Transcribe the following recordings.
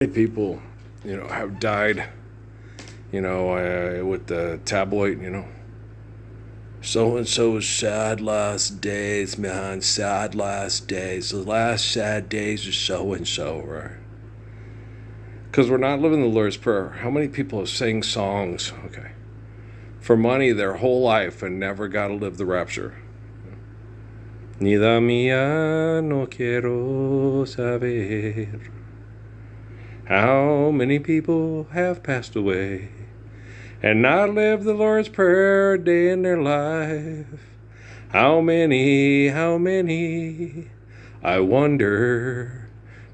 Many people, have died, with the tabloid, so and so's sad last days, man, sad last days. The last sad days of so and so, right? Because we're not living the Lord's Prayer. How many people have sang songs, okay, for money their whole life and never got to live the rapture? Nida mía no quiero saber. How many people have passed away and not lived the Lord's Prayer a day in their life? How many, I wonder,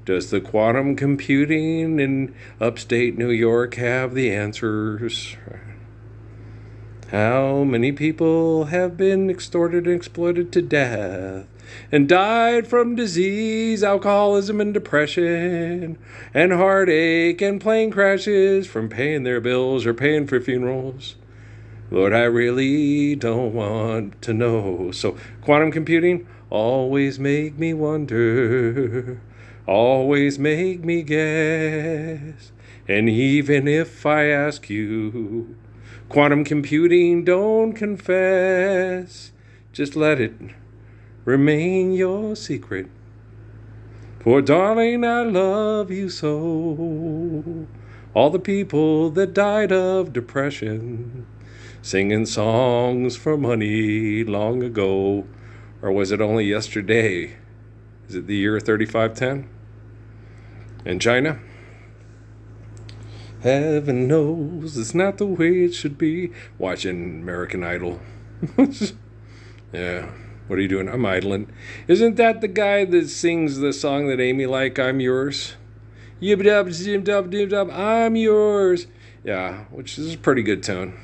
does the quantum computing in upstate New York have the answers? How many people have been extorted and exploited to death and died from disease, alcoholism, and depression, and heartache and plane crashes from paying their bills or paying for funerals? Lord, I really don't want to know. So quantum computing, always make me wonder, always make me guess. And even if I ask you, quantum computing, don't confess. Just let it remain your secret. For darling, I love you so. All the people that died of depression, singing songs for money long ago. Or was it only yesterday? Is it the year 3510? In China? Heaven knows it's not the way it should be. Watching American Idol. Yeah. What are you doing? I'm idling. Isn't that the guy that sings the song that Amy like, I'm yours? Yib-dub, I'm yours. Yeah, which is a pretty good tone.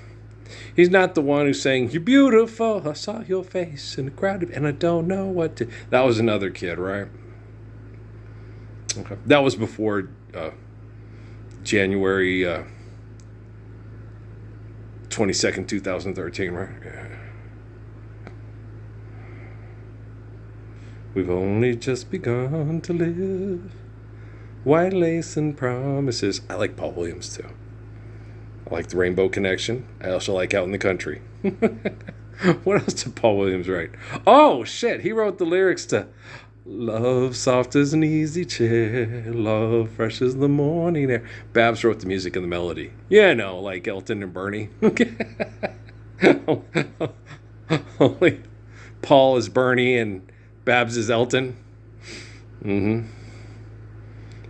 He's not the one who's saying, you're beautiful, I saw your face in a crowd, and I don't know what to... That was another kid, right? Okay. That was before January 22nd, 2013, right? Yeah. We've only just begun to live. White lace and promises. I like Paul Williams, too. I like the Rainbow Connection. I also like Out in the Country. What else did Paul Williams write? Oh, shit. He wrote the lyrics to Love soft as an easy chair, love fresh as the morning air. Babs wrote the music and the melody. Yeah, no, like Elton and Bernie. Only Paul is Bernie and Babs is Elton. Mm-hmm.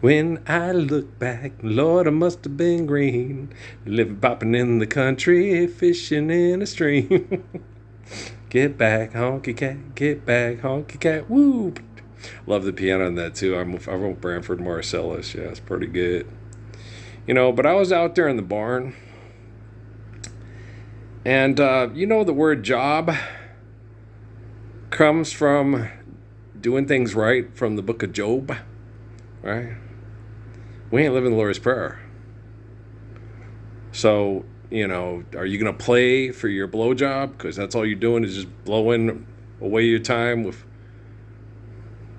When I look back, Lord, I must have been green, living popping in the country, fishing in a stream. Get back, honky cat, get back, honky cat, woo. Love the piano in that too. I wrote Branford Marsalis. Yeah, it's pretty good. But I was out there in the barn, and the word job comes from doing things right, from the book of Job, right? We ain't living the Lord's Prayer. So, are you going to play for your blowjob? Because that's all you're doing is just blowing away your time with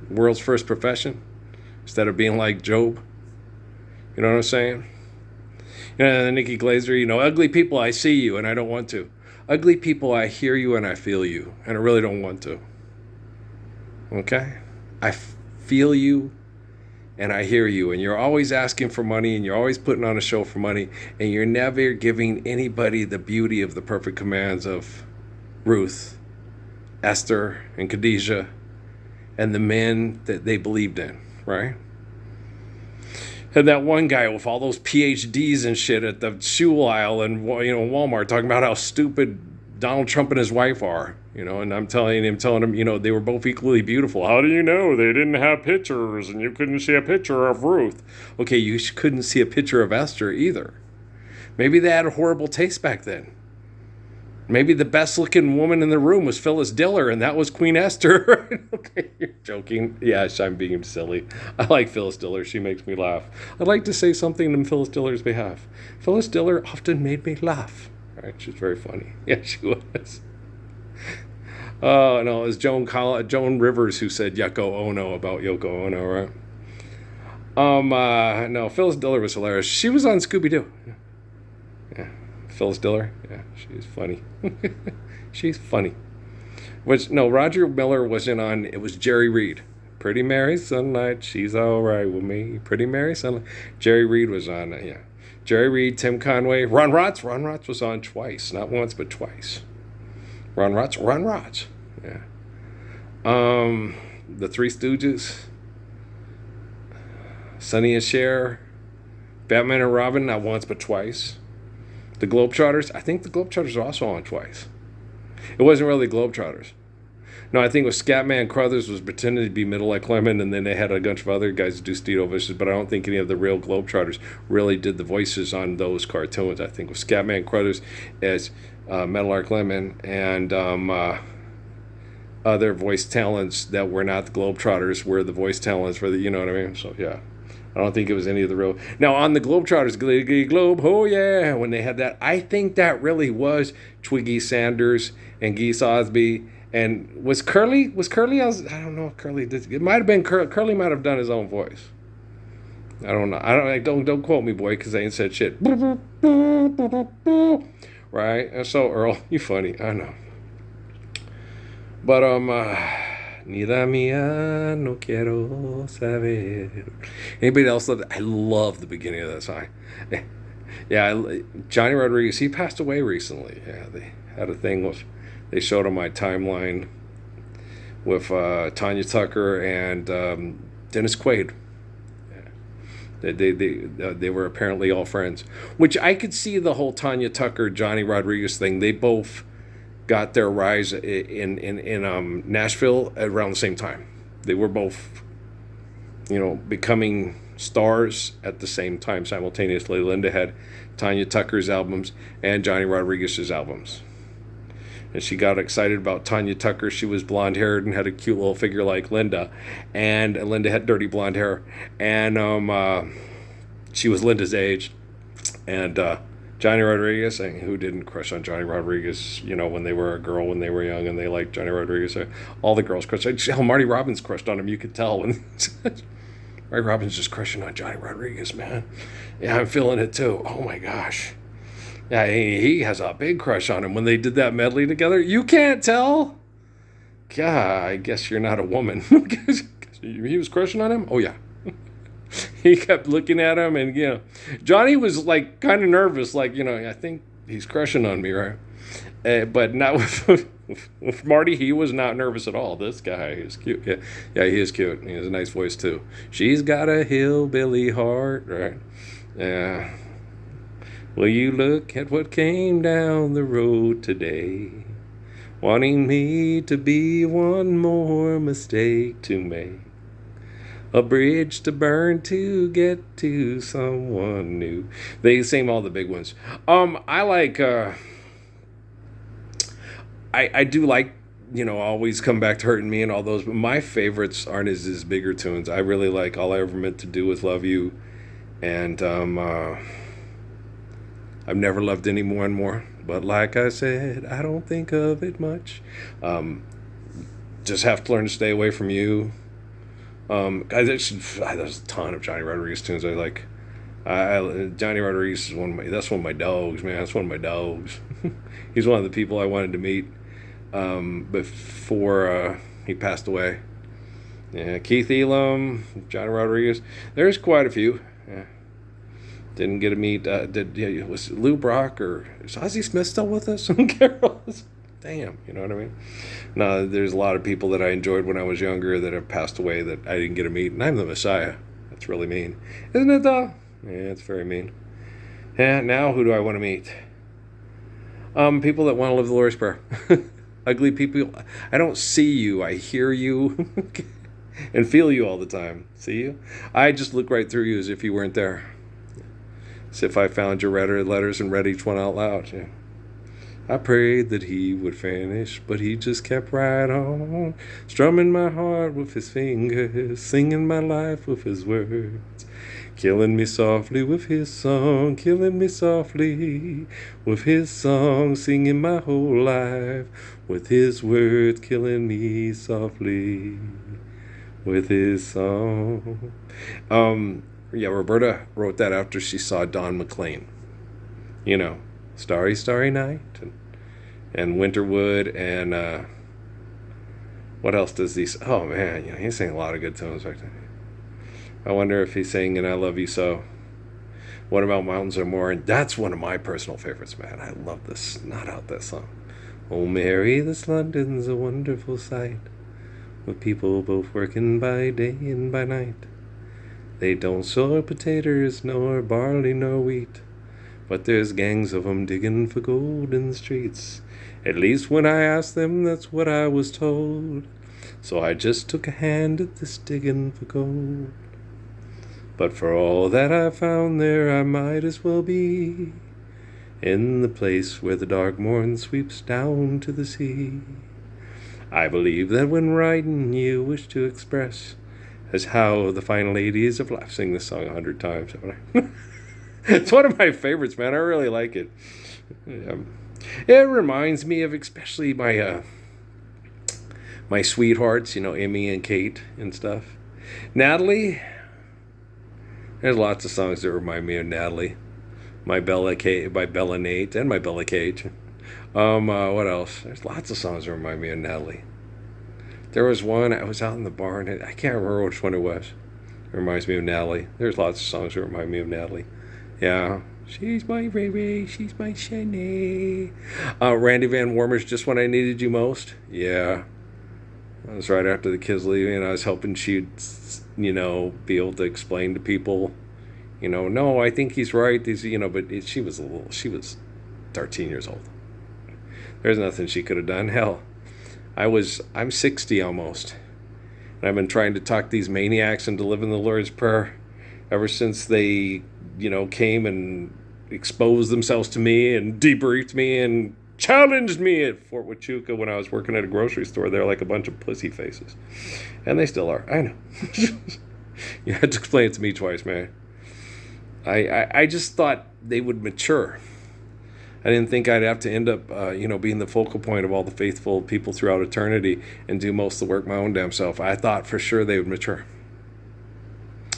world's first profession instead of being like Job. You know what I'm saying? Nikki Glazer, ugly people, I see you and I don't want to. Ugly people, I hear you and I feel you and I really don't want to. Okay? I feel you and I hear you, and you're always asking for money, and you're always putting on a show for money, and you're never giving anybody the beauty of the perfect commands of Ruth, Esther, and Khadijah, and the men that they believed in, right? And that one guy with all those PhDs and shit at the shoe aisle in Walmart talking about how stupid Donald Trump and his wife are, and I'm telling him, they were both equally beautiful. How do you know? They didn't have pictures, and you couldn't see a picture of Ruth. Okay, you couldn't see a picture of Esther either. Maybe they had a horrible taste back then. Maybe the best-looking woman in the room was Phyllis Diller, and that was Queen Esther. Okay, you're joking. Yes, I'm being silly. I like Phyllis Diller. She makes me laugh. I'd like to say something on Phyllis Diller's behalf. Phyllis Diller often made me laugh. Right, she's very funny. Yeah, she was. Oh, no, it was Joan Rivers who said Yoko Ono about Yoko Ono, right? No, Phyllis Diller was hilarious. She was on Scooby Doo. Yeah, Phyllis Diller. Yeah, she's funny. She's funny. Which no, Roger Miller wasn't on. It was Jerry Reed. Pretty Mary Sunlight, she's all right with me. Pretty Mary Sunlight. Jerry Reed was on. Yeah, Jerry Reed, Tim Conway, Ron Rotz. Ron Rotz was on twice, not once but twice. Ron Rotz. Ron Rotz. Yeah. The Three Stooges. Sonny and Cher. Batman and Robin, not once but twice. The Globetrotters. I think the Globetrotters are also on twice. It wasn't really Globetrotters. No, I think it was Scatman Crothers was pretending to be Middle Like Lemon, and then they had a bunch of other guys do Steedo voices, but I don't think any of the real Globetrotters really did the voices on those cartoons. I think it was Scatman Crothers as Metal Like Lemon, and other voice talents that were not the Globetrotters were the voice talents for the, you know what I mean? So, yeah. I don't think it was any of the real. Now, on the Globetrotters, Glee Globe, oh yeah, when they had that, I think that really was Twiggy Sanders and Geese Osby. And was Curly, I don't know if Curly did. It might have been Curly might have done his own voice. I don't know. Don't quote me, boy, because I ain't said shit. Right? And so, Earl, you funny. I know. But, Nida mía, no quiero saber. Anybody else love that? I love the beginning of that song. Yeah, Johnny Rodriguez, he passed away recently. Yeah, they had a thing with, they showed on my timeline with Tanya Tucker and Dennis Quaid. Yeah. They were apparently all friends, which I could see the whole Tanya Tucker, Johnny Rodriguez thing. They both got their rise in Nashville around the same time. They were both, becoming stars at the same time simultaneously. Linda had Tanya Tucker's albums and Johnny Rodriguez's albums. And she got excited about Tanya Tucker. She was blonde-haired and had a cute little figure like Linda. And Linda had dirty blonde hair. And she was Linda's age. And Johnny Rodriguez, and who didn't crush on Johnny Rodriguez, when they were a girl, when they were young, and they liked Johnny Rodriguez. All the girls crushed. Hell, Marty Robbins crushed on him. You could tell. When Marty Robbins just crushing on Johnny Rodriguez, man. Yeah, I'm feeling it too. Oh, my gosh. Yeah, he has a big crush on him when they did that medley together. You can't tell? God, I guess you're not a woman. He was crushing on him? Oh, yeah. He kept looking at him, and Johnny was like kind of nervous, like I think he's crushing on me, right? But not with Marty. He was not nervous at all. This guy is cute. Yeah, he is cute. He has a nice voice too. She's got a hillbilly heart, right? Yeah. Will you look at what came down the road today, wanting me to be one more mistake to make? A bridge to burn to get to someone new. They sing all the big ones. I like. I do like. Always come back to Hurting Me and all those. But my favorites aren't his bigger tunes. I really like All I Ever Meant to Do Was Love You, and I've never loved anyone more. But like I said, I don't think of it much. Just have to learn to stay away from you. There's a ton of Johnny Rodriguez tunes I like. Johnny Rodriguez is that's one of my dogs, man. That's one of my dogs. He's one of the people I wanted to meet before he passed away. Yeah, Keith Elam, Johnny Rodriguez. There's quite a few. Yeah. Didn't get to meet. Was Lou Brock or is Ozzie Smith still with us? Damn, you know what I mean? No, there's a lot of people that I enjoyed when I was younger that have passed away that I didn't get to meet, and I'm the Messiah. That's really mean. Isn't it, though? Yeah, it's very mean. Yeah, now who do I want to meet? People that want to live the Lord's Prayer. Ugly people. I don't see you. I hear you and feel you all the time. See you? I just look right through you as if you weren't there. As if I found your letters and read each one out loud. Yeah. I prayed that he would finish, but he just kept right on, strumming my heart with his fingers, singing my life with his words, killing me softly with his song, killing me softly with his song, singing my whole life with his words, killing me softly with his song. Yeah, Roberta wrote that after she saw Don McLean. You know, Starry, Starry Night, and Winterwood, and what else does he? Oh man, he sang a lot of good tunes back then. I wonder if he's singing "I Love You So." What about Mountains Are More? And that's one of my personal favorites, man. I love this. Not out that song. Oh, Mary, this London's a wonderful sight, with people both working by day and by night. They don't sow potatoes, nor barley, nor wheat, but there's gangs of 'em digging for gold in the streets. At least when I asked them, that's what I was told. So I just took a hand at this digging for gold. But for all that I found there, I might as well be in the place where the dark morn sweeps down to the sea. I believe that when writing you wish to express as how the fine ladies of life. Sing this song 100 times, haven't I? It's one of my favorites, man. I really like it. It reminds me of especially my sweethearts, Emmy and Kate and stuff. Natalie, there's lots of songs that remind me of Natalie. My Bella Nate, and my Bella Cage. What else? There's lots of songs that remind me of Natalie. There was one, I was out in the barn, and I can't remember which one it was. It reminds me of Natalie. There's lots of songs that remind me of Natalie. Yeah. She's my Ray Ray, she's my Shanae. Randy Van Warmer's Just When I Needed You Most. Yeah. That was right after the kids leaving, and I was hoping she'd, be able to explain to people, no, I think he's right. But she was 13 years old. There's nothing she could have done. Hell, I'm 60 almost. And I've been trying to talk these maniacs into living the Lord's Prayer ever since they, came and exposed themselves to me and debriefed me and challenged me at Fort Huachuca when I was working at a grocery store. They're like a bunch of pussy faces. And they still are. I know. You had to explain it to me twice, man. I just thought they would mature. I didn't think I'd have to end up, being the focal point of all the faithful people throughout eternity and do most of the work my own damn self. I thought for sure they would mature.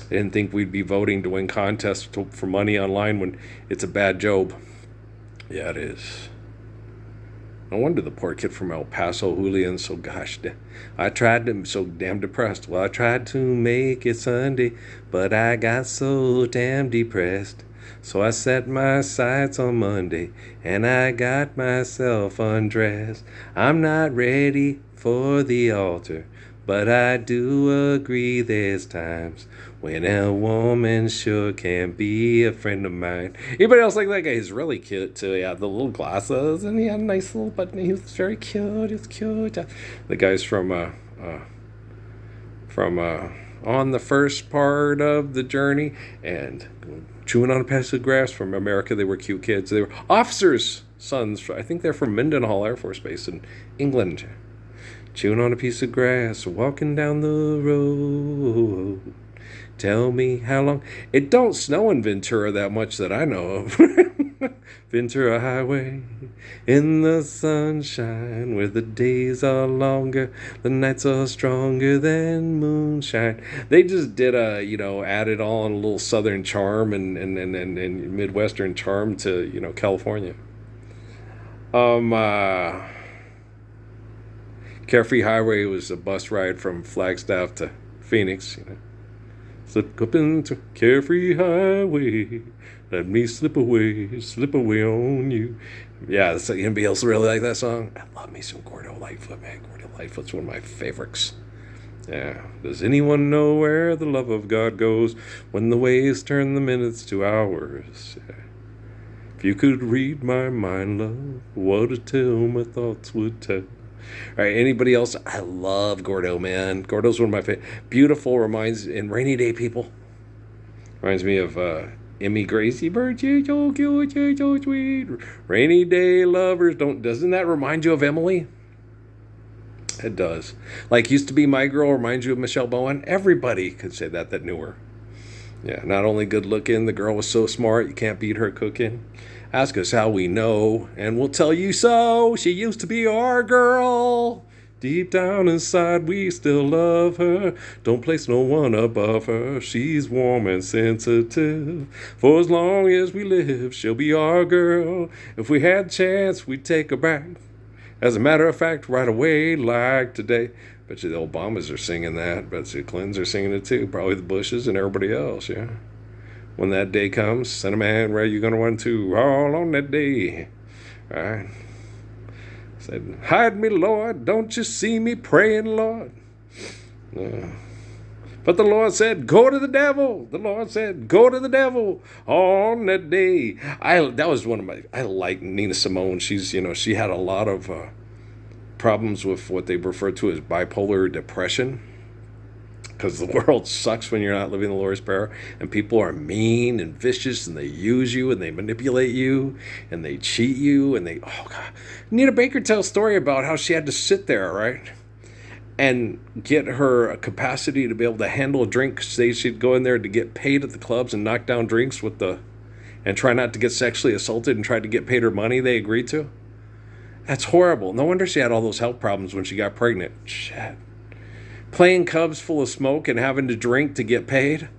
I didn't think we'd be voting to win contests for money online when it's a bad job. Yeah, it is. No wonder the poor kid from El Paso, Julian, I tried to, so damn depressed. Well, I tried to make it Sunday, but I got so damn depressed. So I set my sights on Monday, and I got myself undressed. I'm not ready for the altar, but I do agree there's times when a woman sure can be a friend of mine. Anybody else like that guy? He's really cute too. He had the little glasses, and he had a nice little button. He was very cute. He was cute. The guy's from on the first part of the journey, and Chewing on a Piece of Grass from America. They were cute kids. They were officers' sons. I think they're from Mendenhall Air Force Base in England. Chewing on a piece of grass, walking down the road. Tell me how long. It don't snow in Ventura that much that I know of. Ventura Highway, in the sunshine, where the days are longer, the nights are stronger than moonshine. They just did added on a little southern charm and Midwestern charm to, California. Carefree Highway was a bus ride from Flagstaff to Phoenix, Slip up into Carefree Highway, let me slip away on you. Yeah, anybody else really like that song? I love me some Gordo Lightfoot, man. Gordo Lightfoot's one of my favorites. Yeah. Does anyone know where the love of God goes when the ways turn the minutes to hours? Yeah. If you could read my mind, love, what a tale my thoughts would tell. All right, anybody else? I love Gordo, man. Gordo's one of my favorite. Beautiful, and Rainy Day People. Reminds me of Emmy Gracie Bird. She's so cute, she's so sweet. Rainy Day Lovers. Doesn't that remind you of Emily? It does. Like Used to Be My Girl reminds you of Michelle Bowen. Everybody could say that knew her. Yeah, not only good looking, the girl was so smart, you can't beat her cooking. Ask us how we know, and we'll tell you so. She used to be our girl. Deep down inside, we still love her. Don't place no one above her. She's warm and sensitive. For as long as we live, she'll be our girl. If we had a chance, we'd take her back. As a matter of fact, right away, like today. Bet you the Obamas are singing that. Bet you the Clintons are singing it too. Probably the Bushes and everybody else, yeah. When that day comes, send a man where you gonna run to all on that day. All right. Said, hide me, Lord, don't you see me praying, Lord? But the Lord said, go to the devil. The Lord said, go to the devil on that day. That was one of my, I like Nina Simone. She's, she had a lot of problems with what they refer to as bipolar depression. Because the world sucks when you're not living the Lord's Prayer, and people are mean and vicious, and they use you, and they manipulate you, and they cheat you, and oh God. Nina Baker tells a story about how she had to sit there, right, and get her capacity to be able to handle a drink. She'd go in there to get paid at the clubs and knock down drinks and try not to get sexually assaulted and try to get paid her money they agreed to. That's horrible. No wonder she had all those health problems when she got pregnant. Shit. Playing Cubs full of smoke and having to drink to get paid,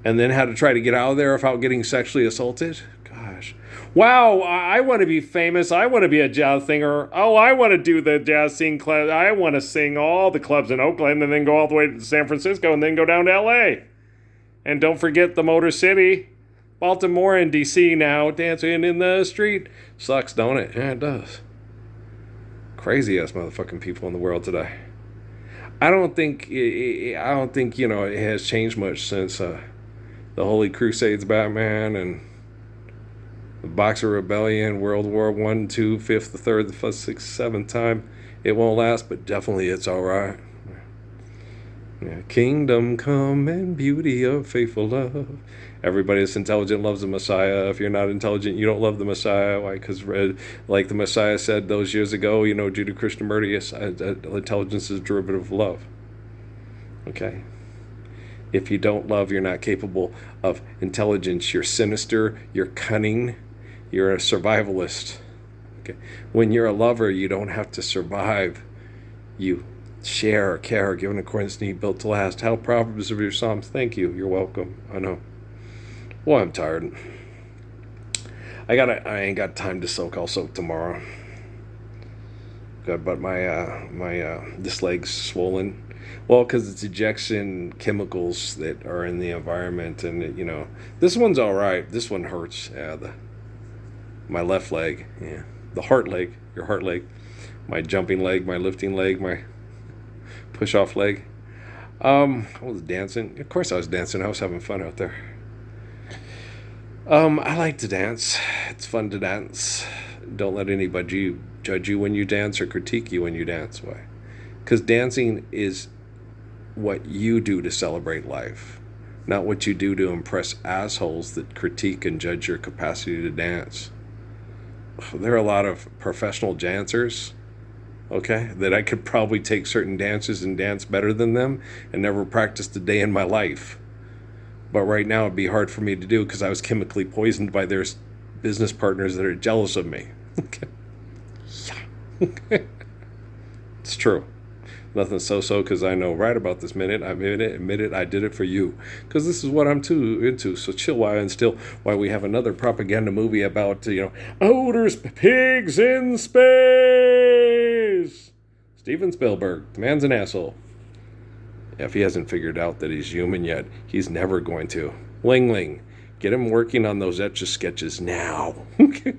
and then had to try to get out of there without getting sexually assaulted. Gosh. Wow, I want to be famous. I want to be a jazz singer. Oh, I want to do the jazz sing club. I want to sing all the clubs in Oakland and then go all the way to San Francisco and then go down to L.A. And don't forget the Motor City. Baltimore and D.C. now, dancing in the street. Sucks, don't it? Yeah, it does. Crazy ass motherfucking people in the world today. I don't think it has changed much since the Holy Crusades, Batman, and the Boxer Rebellion, World War I, II, Fifth, the Third, the Fifth, Sixth, Seventh time. It won't last, but definitely it's all right. Yeah. Kingdom come and beauty of faithful love. Everybody that's intelligent loves the Messiah. If you're not intelligent, you don't love the Messiah. Why? Because, like the Messiah said those years ago, Judah Krishnamurti, intelligence is a derivative of love. Okay? If you don't love, you're not capable of intelligence. You're sinister. You're cunning. You're a survivalist. Okay? When you're a lover, you don't have to survive. You share, care, give in accordance to need, built to last. How Proverbs of your Psalms. Thank you. You're welcome. I know. Well, I'm tired. I ain't got time to soak. I'll soak tomorrow. But this leg's swollen. Well, because it's ejection chemicals that are in the environment, and this one's all right. This one hurts. Yeah, my left leg. Yeah, the heart leg. Your heart leg. My jumping leg. My lifting leg. My push-off leg. I was dancing. Of course I was dancing. I was having fun out there. I like to dance. It's fun to dance. Don't let anybody judge you when you dance or critique you when you dance. Why? Because dancing is what you do to celebrate life, not what you do to impress assholes that critique and judge your capacity to dance. There are a lot of professional dancers, okay, that I could probably take certain dances and dance better than them and never practiced a day in my life. But right now it'd be hard for me to do because I was chemically poisoned by their business partners that are jealous of me. Okay. Yeah. It's true. Nothing so because I know right about this minute. I admit it, I did it for you. Because this is what I'm too into. So chill while and still while we have another propaganda movie about, outer pigs in space. Steven Spielberg. The man's an asshole. If he hasn't figured out that he's human yet, he's never going to. Ling Ling, get him working on those Etch-a-Sketches now. The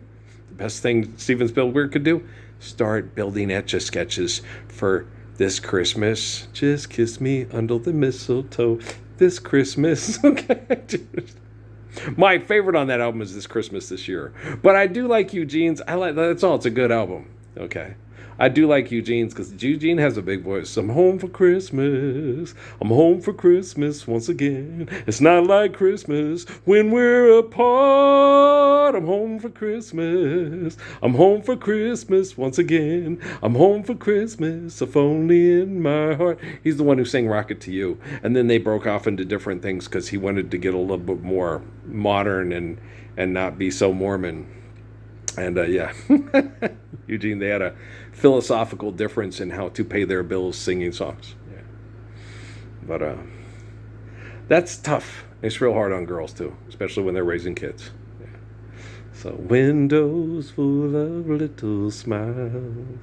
best thing Steven Spielberg could do, start building Etch-a-Sketches for this Christmas. Just kiss me under the mistletoe this Christmas. Okay. My favorite on that album is This Christmas This Year. But I do like Eugene's. That's all. It's a good album. Okay. I do like Eugene's because Eugene has a big voice. I'm home for Christmas. I'm home for Christmas once again. It's not like Christmas when we're apart. I'm home for Christmas. I'm home for Christmas once again. I'm home for Christmas, if only in my heart. He's the one who sang Rocket to You. And then they broke off into different things because he wanted to get a little bit more modern and not be so Mormon. And yeah, Eugene, they had a philosophical difference in how to pay their bills singing songs. Yeah. But that's tough. It's real hard on girls too, especially when they're raising kids. Yeah. So windows full of little smiles.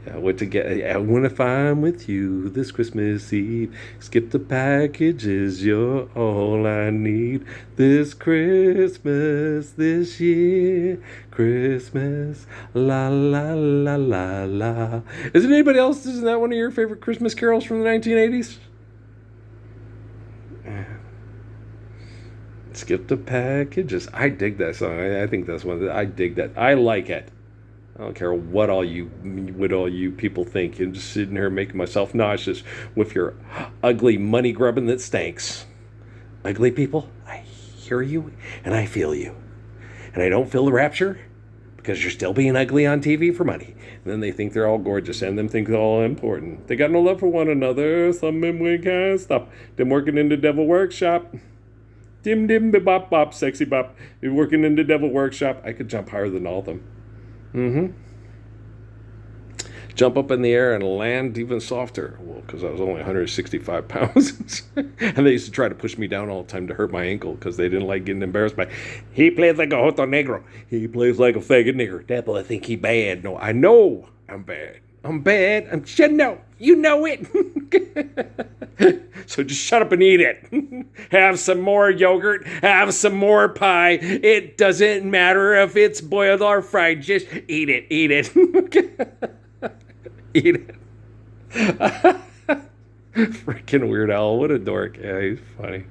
Yeah, what to get? I want if I'm with you this Christmas Eve. Skip the packages, you're all I need. This Christmas, this year, Christmas, la la la la la. Isn't anybody else? Isn't that one of your favorite Christmas carols from the 1980s? Skip the packages. I dig that song. I think that's one. I dig that. I like it. I don't care what all you people think. I'm just sitting here making myself nauseous with your ugly money grubbing that stinks. Ugly people, I hear you and I feel you. And I don't feel the rapture because you're still being ugly on TV for money. And then they think they're all gorgeous and them think they're all important. They got no love for one another. Some men we can't stop. Them working in the devil workshop. Dim dim bop bop sexy bop. You're working in the devil workshop. I could jump higher than all of them. Jump up in the air and land even softer. Well, because I was only 165 pounds. And they used to try to push me down all the time to hurt my ankle because they didn't like getting embarrassed by, he plays like a joto negro. He plays like a faggot nigger. Devil, I think he bad. No, I know I'm bad. I'm bad. You know it. So just shut up and eat it. Have some more yogurt. Have some more pie. It doesn't matter if it's boiled or fried. Just eat it. Eat it. Eat it. Freaking Weird Al. What a dork. Yeah, he's funny.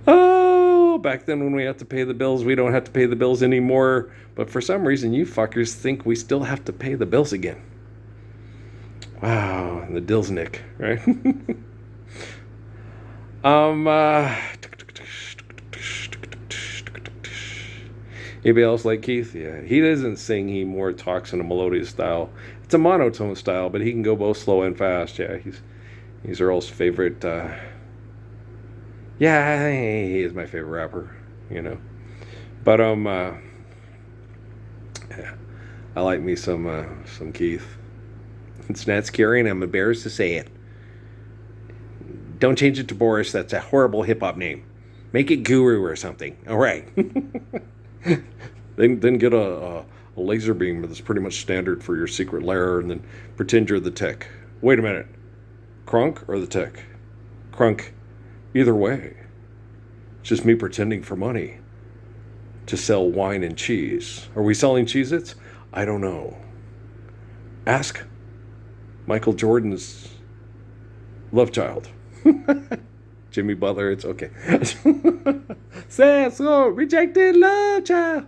Oh, back then when we had to pay the bills, we don't have to pay the bills anymore. But for some reason, you fuckers think we still have to pay the bills again. Wow, and the Dilsnick, right? Anybody else like Keith? Yeah, he doesn't sing. He more talks in a melodious style. It's a monotone style, but he can go both slow and fast. Yeah, he's Earl's favorite. Yeah, he is my favorite rapper. You know, but yeah, I like me some Keith. It's not scary, and I'm embarrassed to say it. Don't change it to Boris. That's a horrible hip-hop name. Make it Guru or something. All right. Then get a laser beam that's pretty much standard for your secret lair, and then pretend you're the Tick. Wait a minute. Crunk or the Tick? Crunk. Either way. It's just me pretending for money to sell wine and cheese. Are we selling Cheez-Its? I don't know. Ask Michael Jordan's love child. Jimmy Butler, it's okay. Sad soul, rejected love child.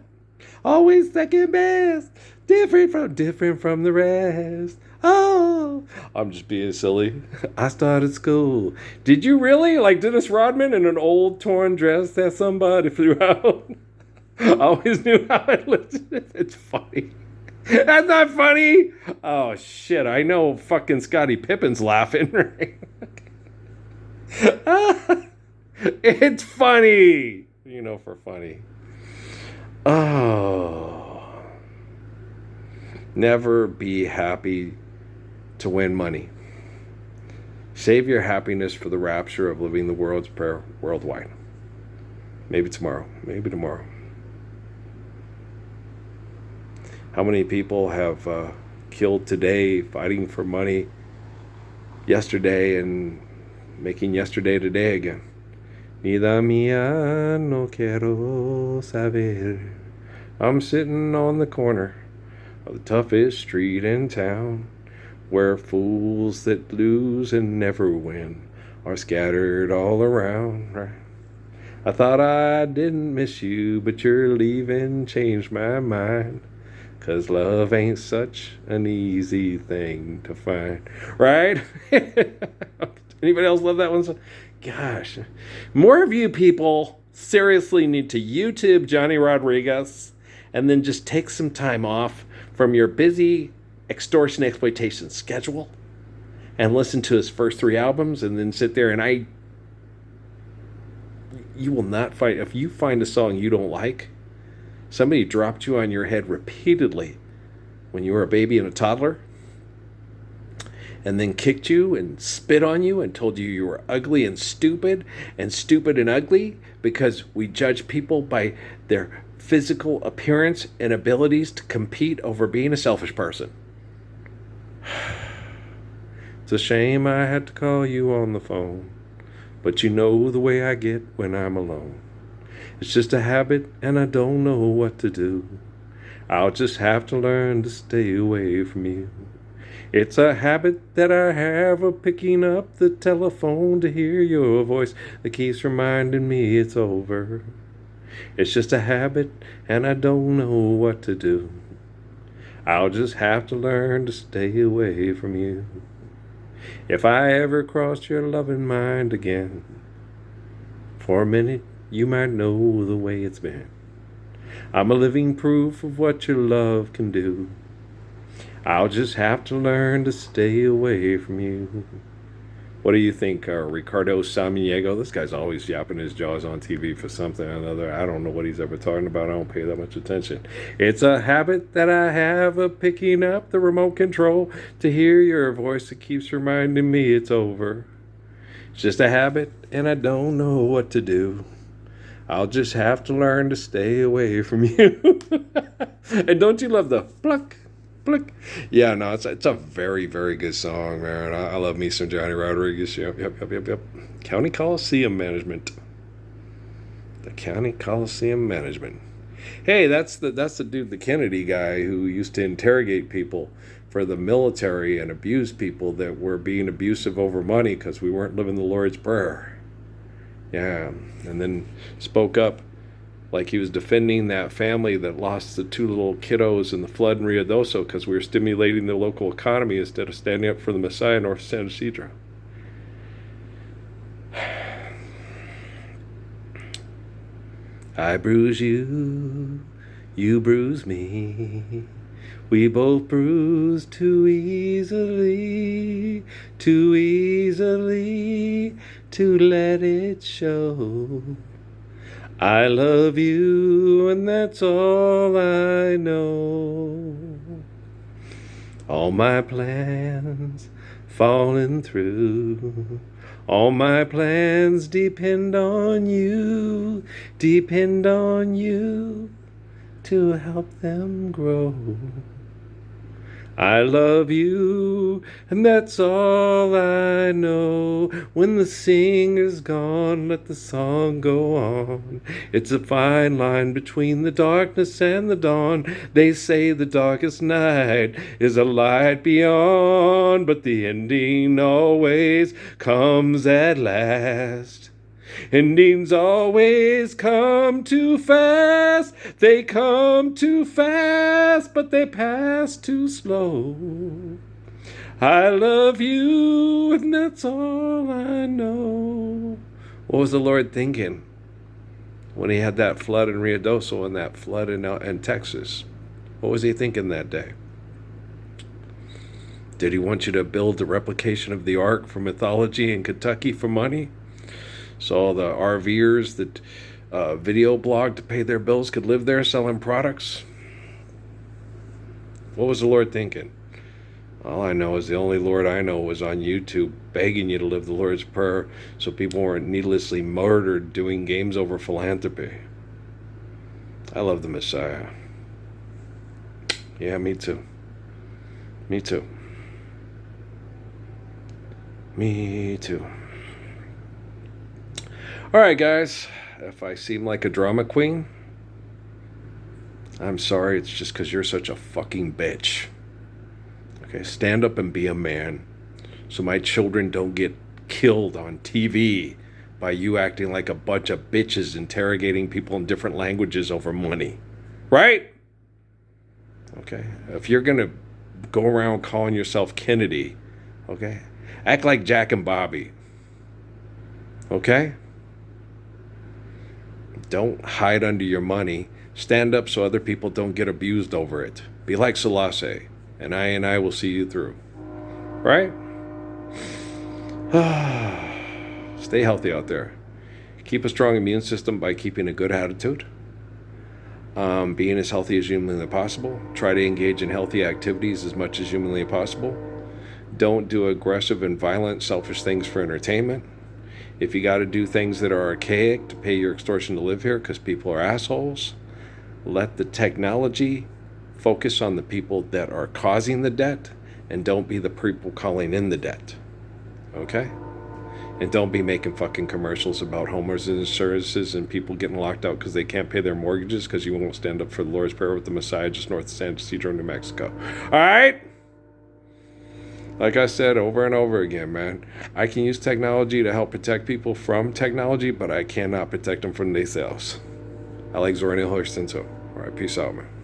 Always second best. Different from the rest. Oh, I'm just being silly. I started school. Did you really? Like Dennis Rodman in an old torn dress that somebody threw out? I always knew how it looked. It's funny. That's not funny. Oh, shit. I know fucking Scottie Pippen's laughing, right? It's funny. You know, for funny. Oh. Never be happy to win money. Save your happiness for the rapture of living the world's prayer worldwide. Maybe tomorrow. Maybe tomorrow. How many people have killed today fighting for money yesterday and making yesterday today again? Vida mía, no quiero saber. I'm sitting on the corner of the toughest street in town, where fools that lose and never win are scattered all around. Right? I thought I didn't miss you, but your leaving changed my mind. 'Cause love ain't such an easy thing to find. Right? Anybody else love that one? Gosh. More of you people seriously need to YouTube Johnny Rodriguez and then just take some time off from your busy extortion exploitation schedule and listen to his first 3 albums and then sit there and you will not fight. If you find a song you don't like, Somebody dropped you on your head repeatedly when you were a baby and a toddler, and then kicked you and spit on you and told you were ugly and stupid and ugly, because we judge people by their physical appearance and abilities to compete over being a selfish person. It's a shame I had to call you on the phone, but you know the way I get when I'm alone. It's just a habit and I don't know what to do. I'll just have to learn to stay away from you. It's a habit that I have of picking up the telephone to hear your voice that keeps reminding me it's over. It's just a habit and I don't know what to do. I'll just have to learn to stay away from you. If I ever cross your loving mind again, for a minute you might know the way it's been. I'm a living proof of what your love can do. I'll just have to learn to stay away from you. What do you think, Ricardo Samaniego? This guy's always yapping his jaws on TV for something or another. I don't know what he's ever talking about. I don't pay that much attention. It's a habit that I have of picking up the remote control to hear your voice that keeps reminding me it's over. It's just a habit and I don't know what to do. I'll just have to learn to stay away from you. And don't you love the pluck? Yeah, no, it's a very, very good song, man. I love me some Johnny Rodriguez. Yep. County Coliseum Management. The County Coliseum Management. Hey, that's the dude, the Kennedy guy, who used to interrogate people for the military and abuse people that were being abusive over money because we weren't living the Lord's Prayer. Yeah, and then spoke up like he was defending that family that lost the 2 little kiddos in the flood in Rio Doso because we were stimulating the local economy instead of standing up for the Messiah North San Ysidro. I bruise you, you bruise me. We both bruise too easily to let it show. I love you, and that's all I know. All my plans falling through. All my plans depend on you to help them grow. I love you, and that's all I know. When the singer's gone, let the song go on. It's a fine line between the darkness and the dawn. They say the darkest night is a light beyond, but the ending always comes at last. Endings always come too fast. They come too fast, but they pass too slow. I love you, and that's all I know. What was the Lord thinking when he had that flood in Rio Doso and that flood in Texas? What was he thinking that day? Did he want you to build a replication of the Ark from mythology in Kentucky for money? So all the RVers that video blog to pay their bills could live there selling products? What was the Lord thinking? All I know is the only Lord I know was on YouTube begging you to live the Lord's Prayer so people weren't needlessly murdered doing games over philanthropy. I love the Messiah. Yeah, me too. Me too. All right, guys, if I seem like a drama queen, I'm sorry. It's just because you're such a fucking bitch. Okay, stand up and be a man so my children don't get killed on TV by you acting like a bunch of bitches interrogating people in different languages over money. Right? Okay, if you're going to go around calling yourself Kennedy, okay, act like Jack and Bobby. Okay? Don't hide under your money. Stand up so other people don't get abused over it. Be like Selassie, and I will see you through. Right? Stay healthy out there. Keep a strong immune system by keeping a good attitude. being as healthy as humanly possible. Try to engage in healthy activities as much as humanly possible. Don't do aggressive and violent, selfish things for entertainment. If you got to do things that are archaic to pay your extortion to live here because people are assholes, let the technology focus on the people that are causing the debt and don't be the people calling in the debt. Okay? And don't be making fucking commercials about homelessness services and people getting locked out because they can't pay their mortgages because you won't stand up for the Lord's Prayer with the Messiah just north of San Ysidro, New Mexico. All right? Like I said over and over again, man, I can use technology to help protect people from technology, but I cannot protect them from themselves. Alex Zornil Horstinso. All right, peace out, man.